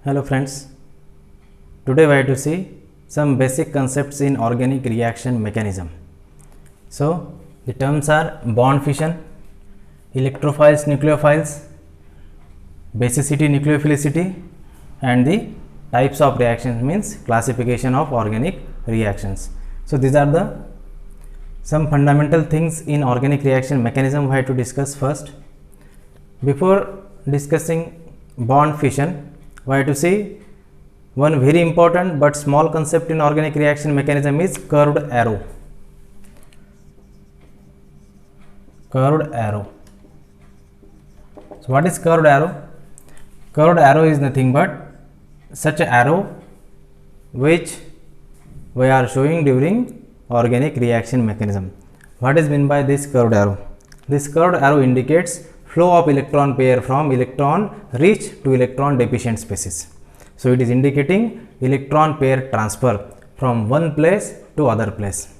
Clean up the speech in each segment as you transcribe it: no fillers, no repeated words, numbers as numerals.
Hello friends, today we are to see some basic concepts in organic reaction mechanism. So the terms are bond fission, electrophiles, nucleophiles, basicity, nucleophilicity, and the types of reactions means classification of organic reactions. So these are the some fundamental things in organic reaction mechanism we have to discuss first. Before discussing bond fission, we have to see one very important but small concept in organic reaction mechanism is curved arrow. Curved arrow. So what is curved arrow? Curved arrow is nothing but such an arrow which we are showing during organic reaction mechanism. What is meant by this curved arrow? This curved arrow indicates flow of electron pair from electron rich to electron deficient species. So it is indicating electron pair transfer from one place to other place.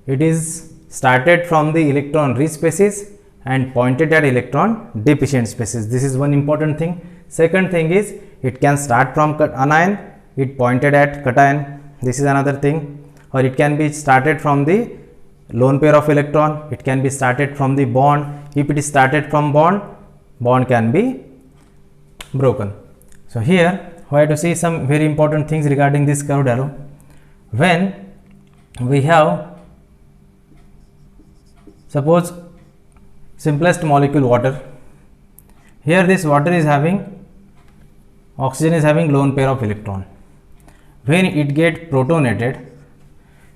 It is started from the electron rich species and pointed at electron deficient species. This is one important thing. Second thing is it can start from anion, it pointed at cation. This is another thing. Or it can be started from the lone pair of electron, it can be started from the bond. If it is started from bond, bond can be broken. So here we have to see some very important things regarding this curved arrow. When we have, suppose simplest molecule water, here this water is having, oxygen is having lone pair of electron. When it get protonated,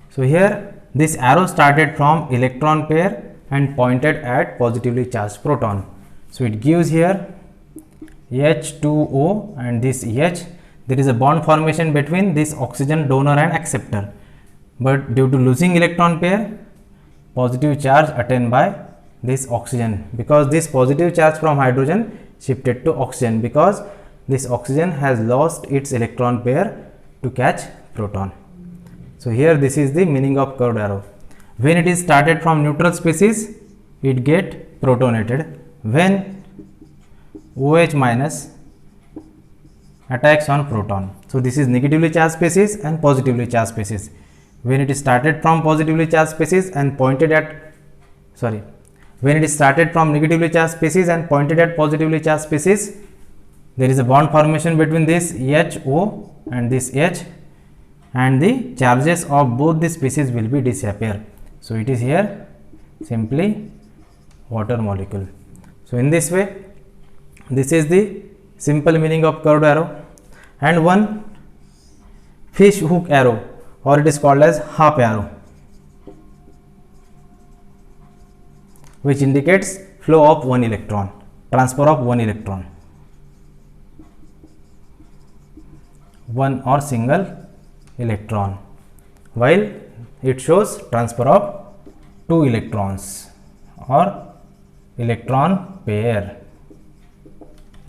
so here this arrow started from electron pair and pointed at positively charged proton. So it gives here H2O and this H. There is a bond formation between this oxygen donor and acceptor. But due to losing electron pair, positive charge attained by this oxygen, because this positive charge from hydrogen shifted to oxygen, because this oxygen has lost its electron pair to catch proton. So here this is the meaning of curved arrow. When it is started from neutral species, it get protonated. When OH minus attacks on proton. So this is negatively charged species and positively charged species. When it is started from positively charged species and pointed at, when it is started from negatively charged species and pointed at positively charged species, there is a bond formation between this HO and this H, and the charges of both the species will be disappear. So it is here simply water molecule. So in this way, this is the simple meaning of curved arrow. And one fish hook arrow, or it is called as half arrow, which indicates flow of one electron, transfer of one electron, one or single electron, while it shows transfer of two electrons or electron pair.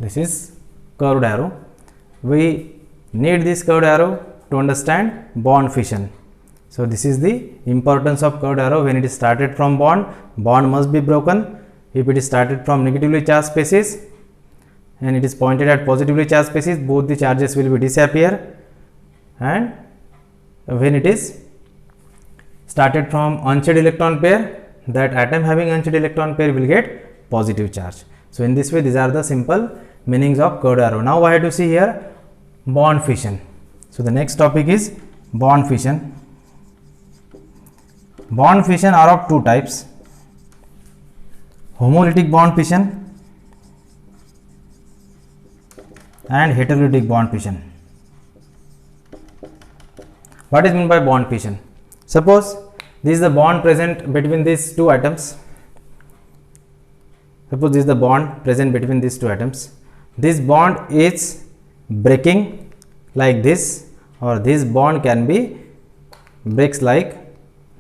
This is curved arrow. We need this curved arrow to understand bond fission. So this is the importance of curved arrow. When it is started from bond, bond must be broken. If it is started from negatively charged species and it is pointed at positively charged species, both the charges will be disappear. And when it is started from unchained electron pair, that atom having unchained electron pair will get positive charge. So in this way, these are the simple meanings of curved arrow. Now I have to see here bond fission. So the next topic is bond fission. Bond fission are of two types: homolytic bond fission and heterolytic bond fission. What is meant by bond fission? Suppose this is the bond present between these two atoms. Suppose this is the bond present between these two atoms. This bond is breaking like this, or this bond can be breaks like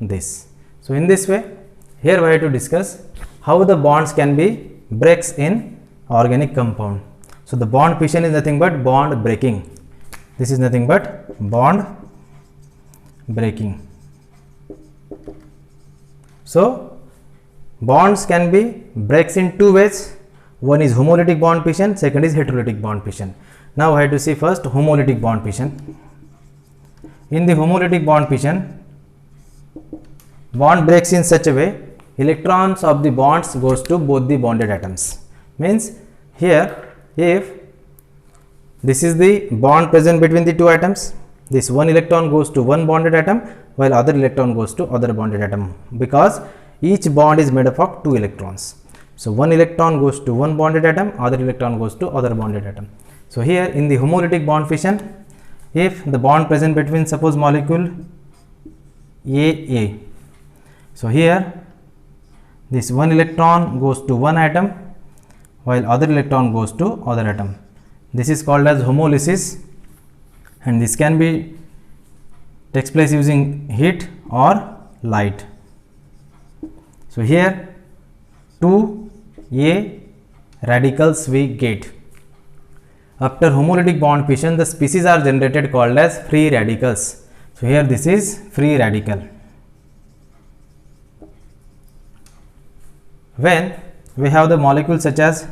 this. So in this way, here we have to discuss how the bonds can be breaks in organic compound. So the bond fission is nothing but bond breaking. This is nothing but bond breaking. So bonds can be breaks in two ways. One is homolytic bond fission, second is heterolytic bond fission. Now I have to see first homolytic bond fission. In the homolytic bond fission, bond breaks in such a way electrons of the bonds goes to both the bonded atoms. Means here, if this is the bond present between the two atoms, this one electron goes to one bonded atom while other electron goes to other bonded atom, because each bond is made up of two electrons. So one electron goes to one bonded atom, other electron goes to other bonded atom. So here in the homolytic bond fission, if the bond present between suppose molecule AA, so here this one electron goes to one atom while other electron goes to other atom. This is called as homolysis, and this can be takes place using heat or light. So here 2A radicals we get. After homolytic bond fission, the species are generated called as free radicals. So here this is free radical. When we have the molecules such as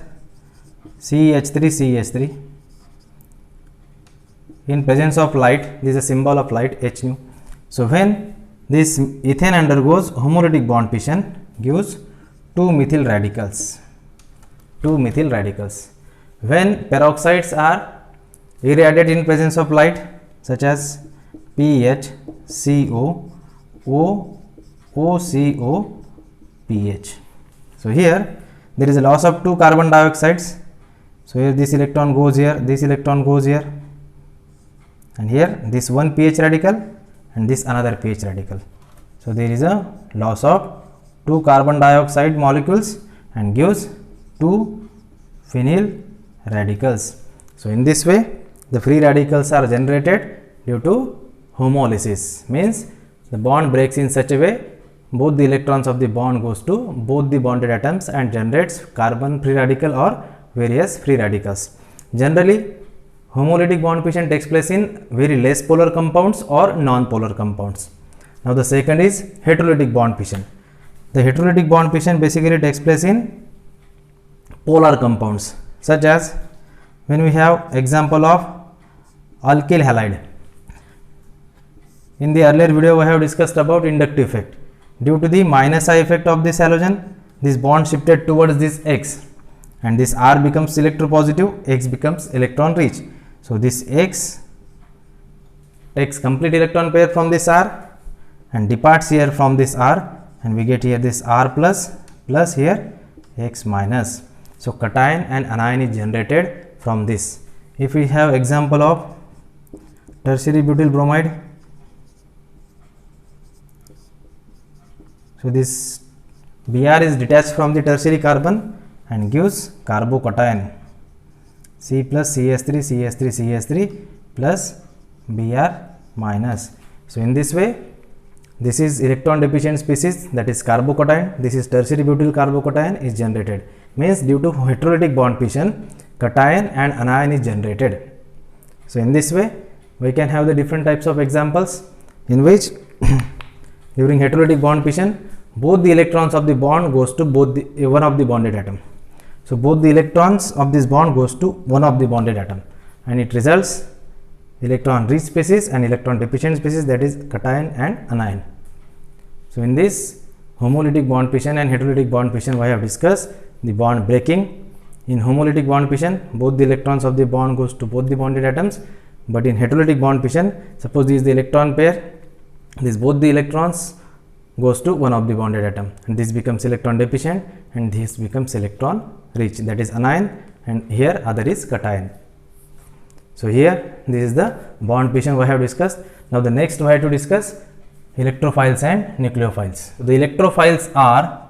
CH3, in presence of light, this is a symbol of light, H nu. So when this ethane undergoes homolytic bond fission, gives 2 methyl radicals. When peroxides are irradiated in presence of light, such as PHCO, OCO, PH. So here there is a loss of 2 carbon dioxides. So here this electron goes here, this electron goes here, and here this one pH radical and this another pH radical. So there is a loss of 2 carbon dioxide molecules and gives 2 phenyl radicals. So in this way the free radicals are generated due to homolysis, means the bond breaks in such a way both the electrons of the bond goes to both the bonded atoms and generates carbon free radical or various free radicals. Generally homolytic bond fission takes place in very less polar compounds or non-polar compounds. Now the second is heterolytic bond fission. The heterolytic bond fission basically takes place in polar compounds, such as when we have example of alkyl halide. In the earlier video we have discussed about inductive effect. Due to the minus I effect of this halogen, this bond shifted towards this X, and this R becomes electropositive, X becomes electron rich. So this X takes complete electron pair from this R and departs here from this R, and we get here this R plus here X minus. So cation and anion is generated from this. If we have example of tertiary butyl bromide, so this Br is detached from the tertiary carbon and gives carbocation, C plus CH3 plus Br minus. So in this way this is electron deficient species, that is carbocation, this is tertiary butyl carbocation is generated, means due to heterolytic bond fission cation and anion is generated. So in this way we can have the different types of examples in which during heterolytic bond fission both the electrons of the bond goes to both the one of the bonded atom. So both the electrons of this bond goes to one of the bonded atom, and it results electron rich species and electron deficient species, that is cation and anion. So in this homolytic bond fission and heterolytic bond fission we have discussed the bond breaking. In homolytic bond fission both the electrons of the bond goes to both the bonded atoms, but in heterolytic bond fission suppose this is the electron pair, this both the electrons goes to one of the bonded atom, and this becomes electron deficient and this becomes electron rich, that is anion, and here other is cation. So here this is the bond fission we have discussed. Now the next we have to discuss electrophiles and nucleophiles. So the electrophiles are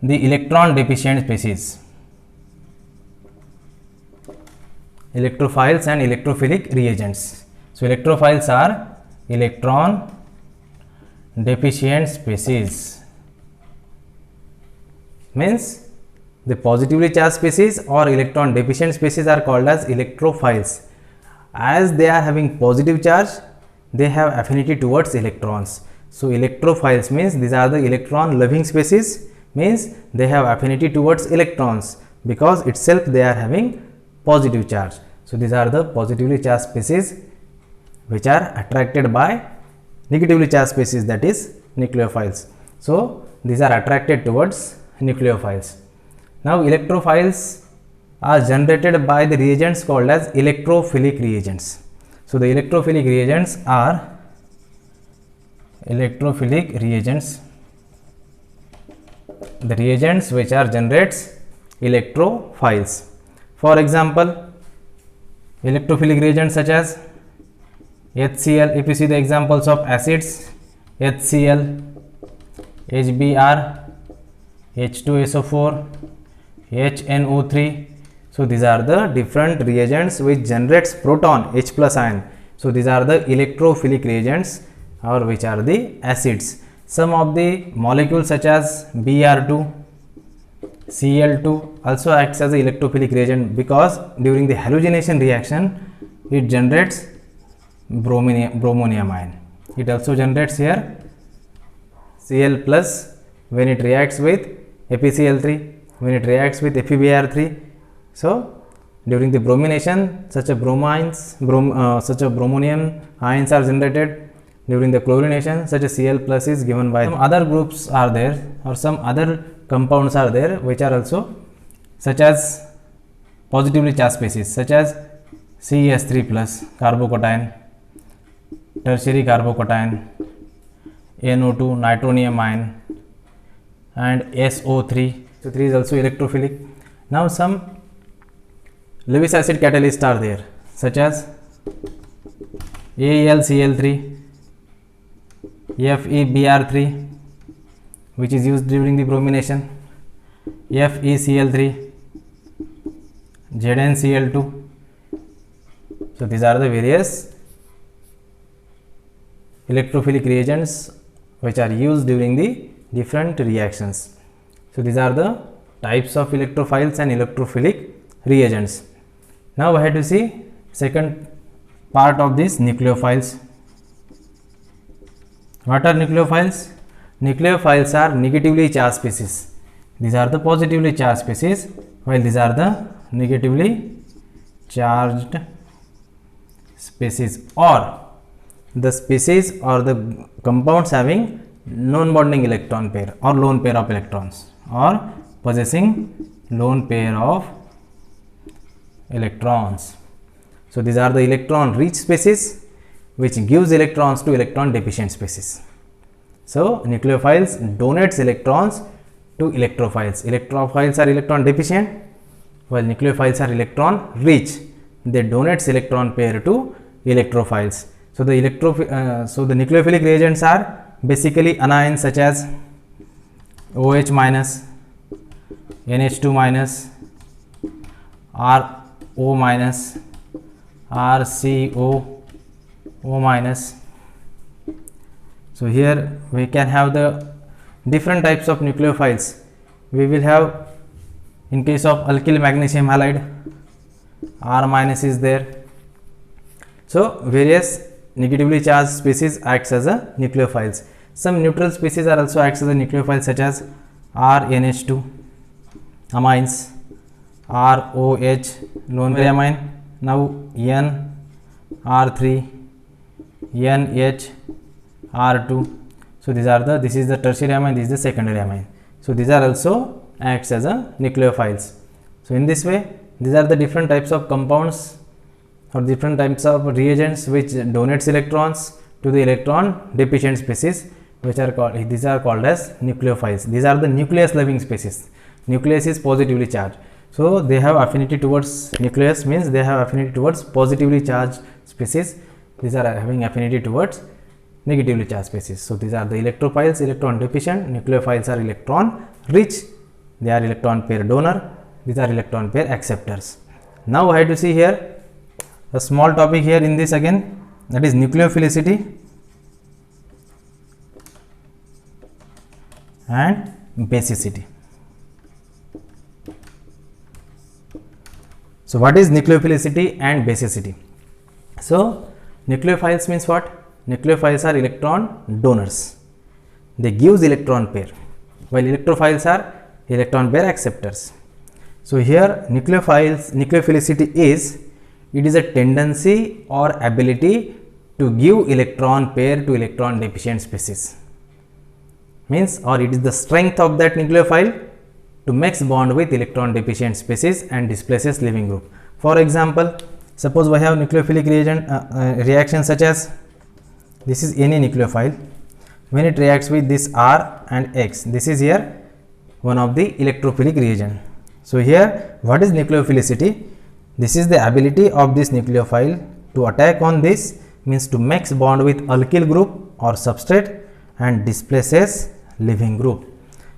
the electron deficient species. Electrophiles and electrophilic reagents. So electrophiles are electron deficient species, means the positively charged species or electron deficient species are called as electrophiles. As they are having positive charge, they have affinity towards electrons. So electrophiles means these are the electron loving species, means they have affinity towards electrons because itself they are having positive charge. So these are the positively charged species which are attracted by negatively charged species, that is nucleophiles. So these are attracted towards nucleophiles. Now electrophiles are generated by the reagents called as electrophilic reagents. So the electrophilic reagents are the reagents which are generates electrophiles. For example, electrophilic reagents such as HCl. If you see the examples of acids, HCl, HBr, H2SO4, HNO3. So these are the different reagents which generates proton, H plus ion. So these are the electrophilic reagents, or which are the acids. Some of the molecules such as Br2, Cl2 also acts as an electrophilic reagent, because during the halogenation reaction it generates bromonium ion. It also generates here Cl plus when it reacts with FeCl3, when it reacts with FeBr3. So during the bromination, such a bromonium ions are generated. During the chlorination, such a Cl plus is given by. Some other groups are there, or some other compounds are there which are also such as positively charged species, such as CH3 plus carbocation, tertiary carbocation, NO2 nitronium ion, and SO3. So 3 is also electrophilic. Now some Lewis acid catalysts are there, such as AlCl3, FeBr3, which is used during the bromination, FeCl3, ZnCl2. So these are the various electrophilic reagents which are used during the different reactions. So these are the types of electrophiles and electrophilic reagents. Now we have to see second part of this, nucleophiles. What are nucleophiles? Nucleophiles are negatively charged species. These are the positively charged species, while these are the negatively charged species, or the species or the compounds having non-bonding electron pair or lone pair of electrons, or possessing lone pair of electrons. So these are the electron rich species which gives electrons to electron deficient species. So nucleophiles donates electrons to electrophiles. Electrophiles are electron deficient, while nucleophiles are electron rich. They donates electron pair to electrophiles. So the nucleophilic reagents are basically anions such as OH minus, NH2 minus, RO minus, RCO minus. So here we can have the different types of nucleophiles. We will have, in case of alkyl magnesium halide, R minus is there. So various negatively charged species acts as a nucleophiles. Some neutral species are also acts as a nucleophile, such as RNH2 amines, ROH lone pair amine, now N, R3, NH, R2. So these are this is the tertiary amine, this is the secondary amine. So these are also acts as a nucleophiles. So in this way, these are the different types of compounds or different types of reagents which donates electrons to the electron deficient species, which are called, these are called as nucleophiles. These are the nucleus loving species. Nucleus is positively charged, so they have affinity towards, nucleus means they have affinity towards positively charged species. These are having affinity towards negatively charged species. So these are the electrophiles, electron deficient. Nucleophiles are electron rich, they are electron pair donor, these are electron pair acceptors. Now I have to see here a small topic here in this again, that is nucleophilicity and basicity. So what is nucleophilicity and basicity? So nucleophiles means what? Nucleophiles are electron donors, they gives electron pair, while electrophiles are electron pair acceptors. So here nucleophilicity is It is a tendency or ability to give electron pair to electron deficient species. Means, or it is the strength of that nucleophile to mix bond with electron deficient species and displaces leaving group. For example, suppose we have nucleophilic reaction such as this is any nucleophile. When it reacts with this R and X, this is here one of the electrophilic reagent. So here what is nucleophilicity? This is the ability of this nucleophile to attack on this, means to mix bond with alkyl group or substrate and displaces leaving group.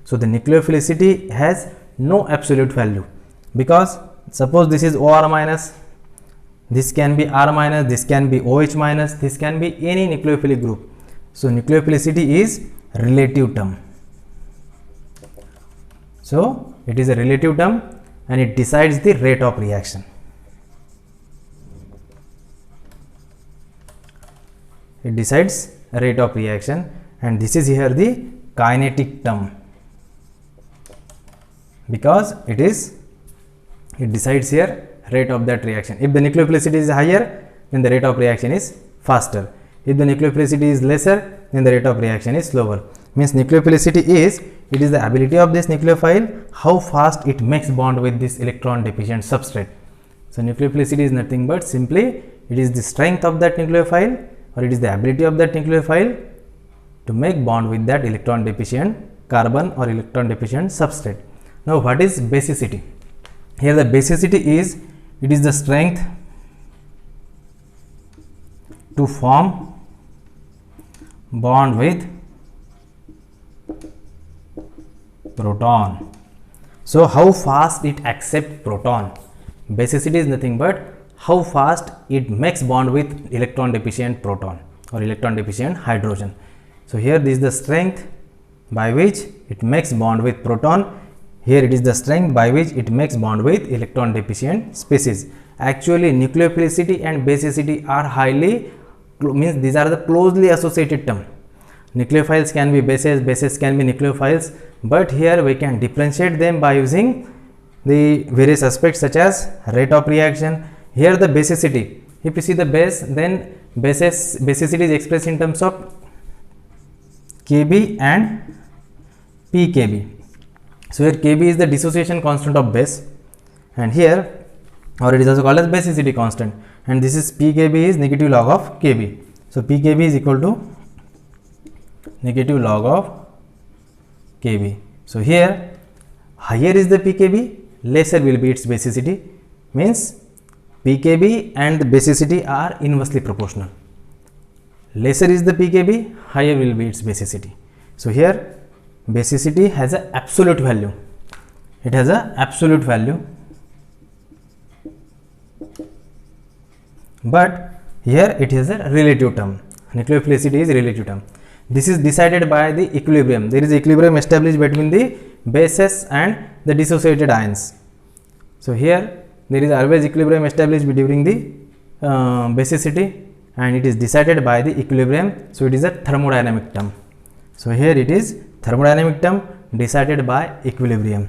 So the nucleophilicity has no absolute value, because suppose this is OR minus, this can be R minus, this can be OH minus, this can be any nucleophilic group. So nucleophilicity is relative term. So it is a relative term and it decides the rate of reaction. It decides rate of reaction, and this is here the kinetic term, because it decides here rate of that reaction. If the nucleophilicity is higher, then the rate of reaction is faster. If the nucleophilicity is lesser, then the rate of reaction is slower. Means nucleophilicity is, it is the ability of this nucleophile how fast it makes bond with this electron deficient substrate. So nucleophilicity is nothing but simply it is the strength of that nucleophile, or it is the ability of that nucleophile to make bond with that electron deficient carbon or electron deficient substrate. Now what is basicity? Here the basicity is, it is the strength to form bond with proton. So how fast it accepts proton. Basicity is nothing but how fast it makes bond with electron deficient proton or electron deficient hydrogen. So here this is the strength by which it makes bond with proton. Here it is the strength by which it makes bond with electron deficient species. Actually nucleophilicity and basicity are highly, means these are the closely associated term. Nucleophiles can be bases, bases can be nucleophiles, but here we can differentiate them by using the various aspects such as rate of reaction. Here the basicity, if you see the base, then basicity is expressed in terms of Kb and pKb. So here Kb is the dissociation constant of base, and here, or it is also called as basicity constant, and this is pKb is negative log of Kb. So pKb is equal to negative log of Kb. So here higher is the pKb, lesser will be its basicity, means pKb and the basicity are inversely proportional. Lesser is the pKb, higher will be its basicity. So here basicity has an absolute value. It has an absolute value, but here it is a relative term. Nucleophilicity is relative term. This is decided by the equilibrium. There is equilibrium established between the bases and the dissociated ions. So here there is always equilibrium established during the basicity, and it is decided by the equilibrium. So it is a thermodynamic term. So here it is thermodynamic term decided by equilibrium.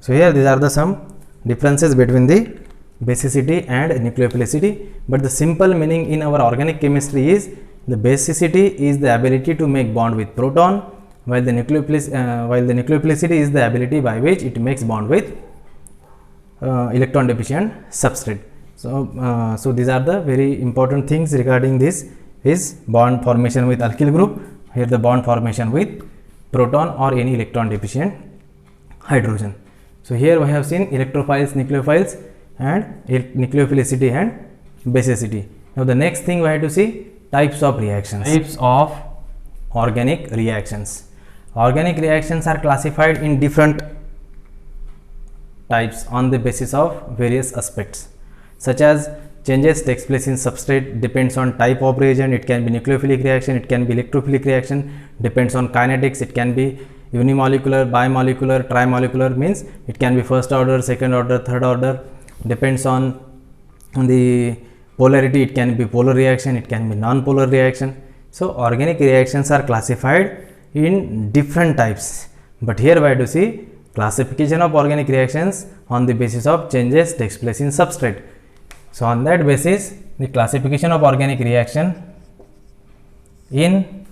So here these are the some differences between the basicity and nucleophilicity, but the simple meaning in our organic chemistry is the basicity is the ability to make bond with proton, while the nucleophilicity is the ability by which it makes bond with electron deficient substrate. So, so these are the very important things regarding this is bond formation with alkyl group, here the bond formation with proton or any electron deficient hydrogen. So here we have seen electrophiles, nucleophiles, and nucleophilicity and basicity. Now the next thing we have to see types of reactions. Types of organic reactions. Organic reactions are classified in different types on the basis of various aspects, such as changes takes place in substrate depends on type of reagent. It can be nucleophilic reaction, it can be electrophilic reaction, depends on kinetics, it can be unimolecular, bimolecular, trimolecular, means it can be first order, second order, third order, depends on the polarity, it can be polar reaction, it can be non-polar reaction. So organic reactions are classified in different types, but here we have to see classification of organic reactions on the basis of changes takes place in substrate. So on that basis, the classification of organic reaction in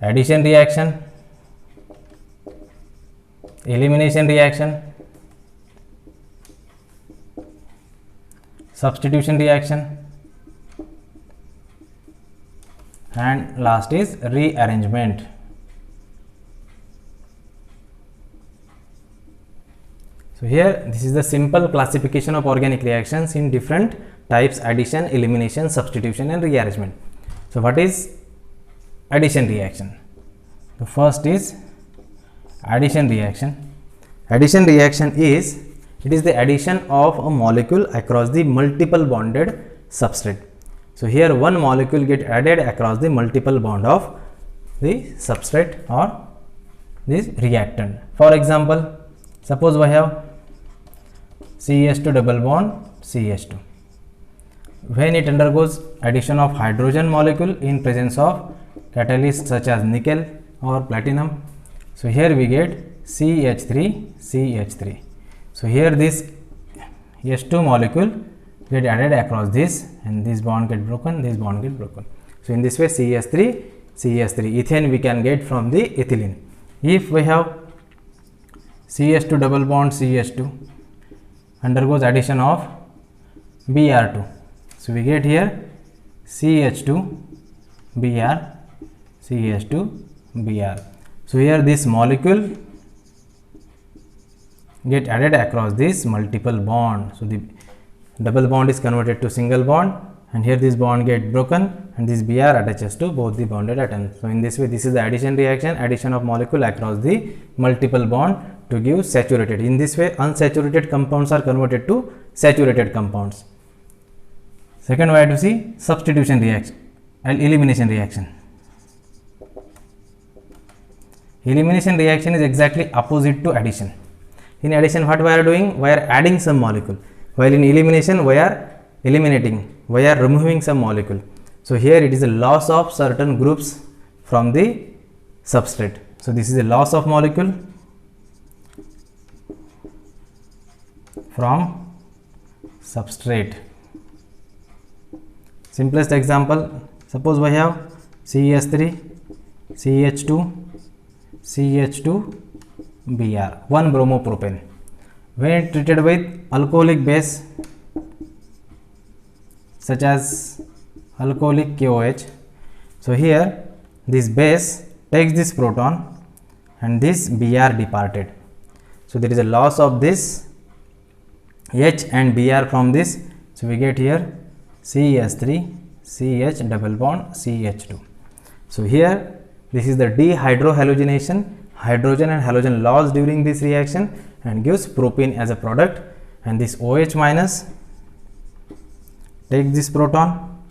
addition reaction, elimination reaction, substitution reaction, and last is rearrangement. So here this is the simple classification of organic reactions in different types: addition, elimination, substitution, and rearrangement. So what is addition reaction? The first is addition reaction. Addition reaction is, it is the addition of a molecule across the multiple bonded substrate. So here one molecule get added across the multiple bond of the substrate or this reactant. For example, suppose we have CH2 double bond CH2. When it undergoes addition of hydrogen molecule in presence of catalyst such as nickel or platinum, so here we get CH3 CH3. So here this H2 molecule get added across this, and this bond get broken, this bond get broken. So in this way CH3 CH3 ethane we can get from the ethylene. If we have CH2 double bond CH2 undergoes addition of Br2, so we get here CH2 Br CH2 Br. So here this molecule get added across this multiple bond. So the double bond is converted to single bond, and here this bond get broken, and this Br attaches to both the bonded atoms. So in this way, this is the addition reaction, addition of molecule across the multiple bond to give saturated. In this way, unsaturated compounds are converted to saturated compounds. Second, we have to see substitution reaction and elimination reaction. Elimination reaction is exactly opposite to addition. In addition, what we are doing? We are adding some molecule, while in elimination we are eliminating, we are removing some molecule. So here it is a loss of certain groups from the substrate. So this is a loss of molecule from substrate. Simplest example, suppose we have CH3 CH2 CH2 Br, 1 bromopropane. When treated with alcoholic base such as alcoholic KOH, so here this base takes this proton and this Br departed. So there is a loss of this H and Br from this. So we get here CH3 CH double bond CH2. So here this is the dehydrohalogenation, hydrogen and halogen loss during this reaction, and gives propene as a product, and this OH minus takes this proton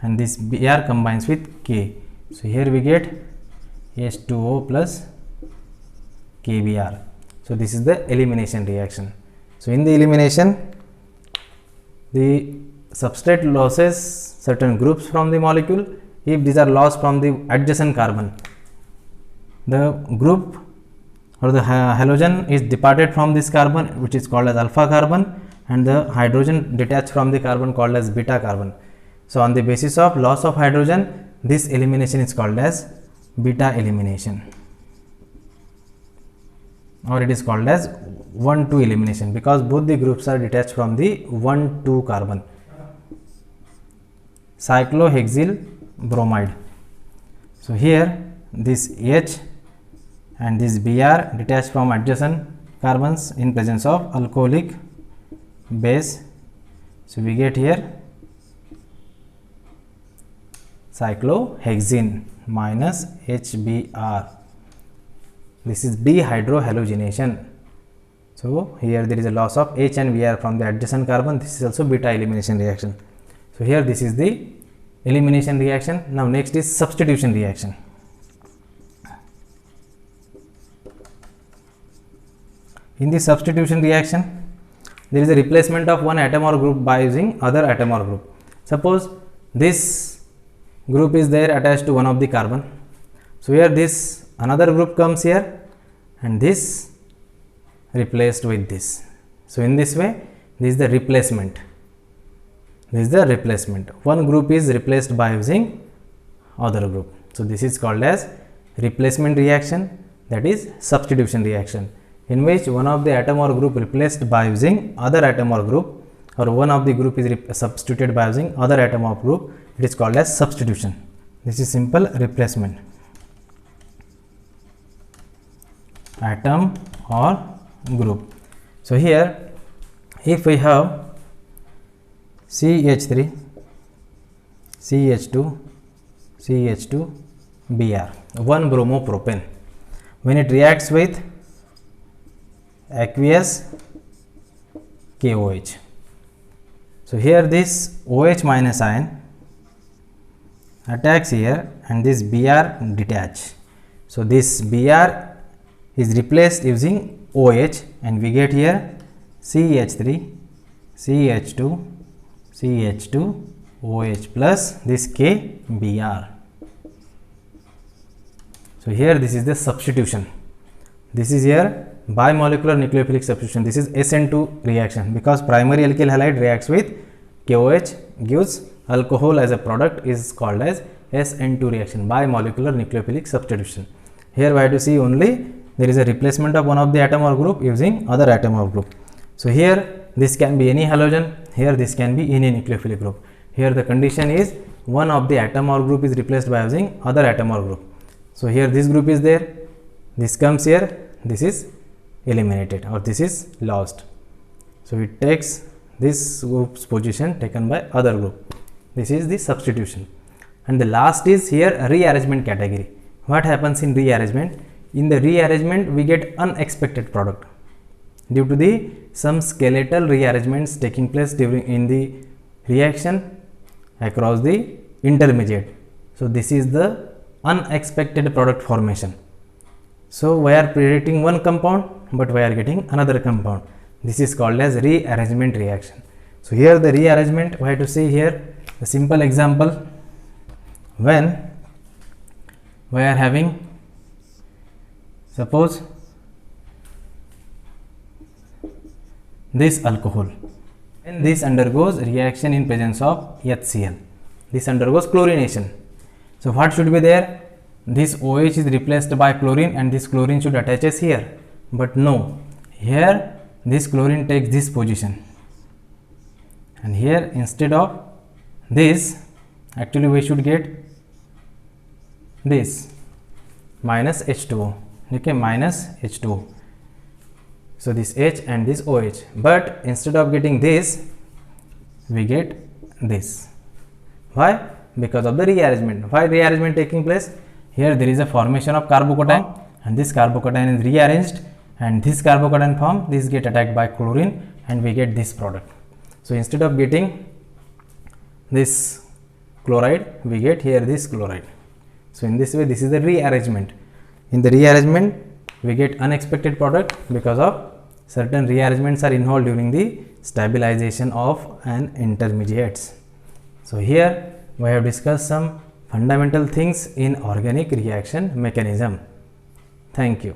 and this Br combines with K. So here we get H2O plus KBr. So this is the elimination reaction. So in the elimination, the substrate loses certain groups from the molecule. If these are lost from the adjacent carbon, the group or the halogen is departed from this carbon, which is called as alpha carbon, and the hydrogen detached from the carbon called as beta carbon. So on the basis of loss of hydrogen, this elimination is called as beta elimination, or it is called as 1,2 elimination, because both the groups are detached from the 1,2 carbon. Cyclohexyl bromide. So here this H and this Br detached from adjacent carbons in presence of alcoholic base. So we get here cyclohexene minus HBr. This is dehydrohalogenation. So here there is a loss of H and Br from the adjacent carbon. This is also beta elimination reaction. So here this is the elimination reaction. Now next is substitution reaction. In the substitution reaction, there is a replacement of one atom or group by using other atom or group. Suppose this group is there attached to one of the carbon. So here this another group comes here and this replaced with this. So in this way, this is the replacement. This is the replacement. One group is replaced by using other group. So this is called as replacement reaction, that is substitution reaction, in which one of the atom or group replaced by using other atom or group, or one of the group is substituted by using other atom or group. It is called as substitution. This is simple replacement. Atom or group. So here if we have CH3, CH2, CH2, Br, one bromopropane, when it reacts with aqueous KOH. So here this OH minus ion attacks here and this Br detach. So this Br is replaced using OH and we get here CH3, CH2, CH2, OH plus this KBr. So here this is the substitution. This is here bimolecular nucleophilic substitution. This is SN2 reaction, because primary alkyl halide reacts with KOH, gives alcohol as a product, is called as SN2 reaction, bimolecular nucleophilic substitution. Here we have to see only there is a replacement of one of the atom or group using other atom or group. So here this can be any halogen, here this can be any nucleophilic group. Here the condition is one of the atom or group is replaced by using other atom or group. So here this group is there, this comes here, this is eliminated or this is lost. So it takes this group's position taken by other group. This is the substitution. And the last is here rearrangement category. What happens in rearrangement? In the rearrangement we get unexpected product due to the some skeletal rearrangements taking place during in the reaction across the intermediate. So this is the unexpected product formation. So we are predicting one compound but we are getting another compound. This is called as rearrangement reaction. So here the rearrangement we have to see here a simple example. When we are having, suppose this alcohol, and this undergoes reaction in presence of HCl, this undergoes chlorination. So what should be there? This OH is replaced by chlorine and this chlorine should attaches here, but no, here this chlorine takes this position and here instead of this actually we should get this minus H2O, okay, minus H2O. So this H and this OH, but instead of getting this we get this. Why? Because of the rearrangement. Why rearrangement taking place? Here there is a formation of carbocation and this carbocation is rearranged and this carbocation form, this get attacked by chlorine and we get this product. So instead of getting this chloride we get here this chloride. So in this way this is the rearrangement. In the rearrangement we get unexpected product because of certain rearrangements are involved during the stabilization of an intermediates. So here we have discussed some fundamental things in organic reaction mechanism. Thank you.